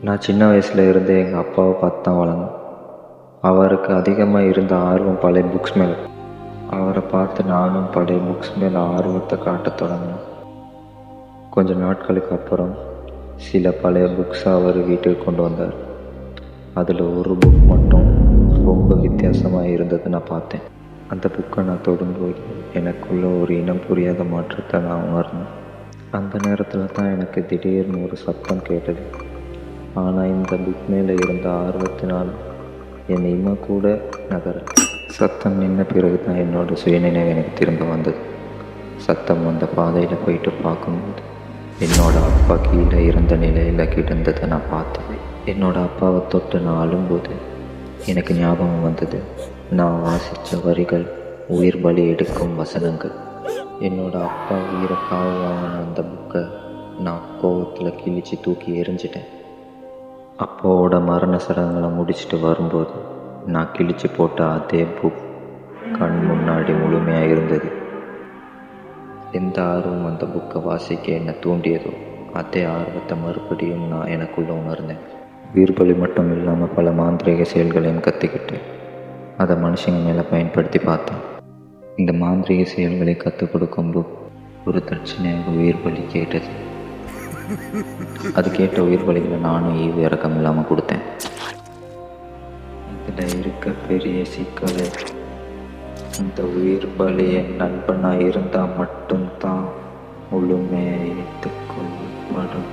நான் சின்ன வயசில் இருந்தே எங்கள் அப்பாவை பார்த்து தான் வளர்ந்தேன். அவருக்கு அதிகமாக இருந்த ஆர்வம் பழைய புக்ஸ் மேலே. அவரை பார்த்து நானும் பழைய புக்ஸ் மேலே ஆர்வத்தை காட்டத் தொடங்கினேன். கொஞ்ச நாட்களுக்கு அப்புறம் சில பழைய புக்ஸை அவர் வீட்டுக்கு கொண்டு வந்தார். அதில் ஒரு புக் மட்டும் ரொம்ப வித்தியாசமாக இருந்தது நான் பார்த்தேன். அந்த புக்கை நான் தொடும்போது எனக்குள்ள ஒரு இனம் புரியாத மாற்றத்தை நான் உணர்ந்தேன். அந்த நேரத்தில் தான் எனக்கு திடீர்னு ஒரு சத்தம் கேட்டது. ஆனால் இந்த புக் மேலே இருந்த ஆர்வத்தினால் என் இமை கூட நகர. சத்தம் நின்ன பிறகு தான் என்னோட சுயநினைவு எனக்கு திரும்ப வந்தது. சத்தம் வந்த பாதையில் போயிட்டு பார்க்கும்போது என்னோட அப்பா கீழே இருந்த நிலையில் கிடந்ததை நான் பார்த்தேன். என்னோட அப்பாவை தொட்டு நான் அழும்போது எனக்கு ஞாபகம் வந்தது நான் வாசித்த வரிகள், உயிர் பலி எடுக்கும் வசனங்கள். என்னோட அப்பா உயிரை காவு வாங்கின அந்த புக்கை நான் கோவத்தில் கிழிச்சு தூக்கி எரிஞ்சிட்டேன். அப்பாவோட மரண சடங்குகளை முடிச்சுட்டு வரும்போது நான் கிழிச்சு போட்ட அதே புக் கண் முன்னாடி முழுமையாக இருந்தது. எந்த ஆர்வம் அந்த புக்கை வாசிக்க என்னை தூண்டியதோ அதே ஆர்வத்தை மறுபடியும் நான் எனக்குள்ளே உணர்ந்தேன். உயிர்பலி மட்டும் இல்லாமல் பல மாந்திரிக செயல்களையும் கற்றுக்கிட்டேன். அதை மனுஷங்க மேலே பயன்படுத்தி பார்த்தேன். இந்த மாந்திரிக செயல்களை கற்றுக் கொடுக்கும்போது ஒரு தட்சணையாக உயிர் பலி கேட்டது. அது கேட்ட உயிர் பலிகளை நானும் ஈவு இறக்கம் இல்லாமல் கொடுத்தேன். இதில் இருக்க பெரிய சிக்கல், இந்த உயிர் பலி என் நண்பனாக இருந்தால் மட்டும்தான் முழுமையாக ஏற்றுக்கொள்ளப்படும்.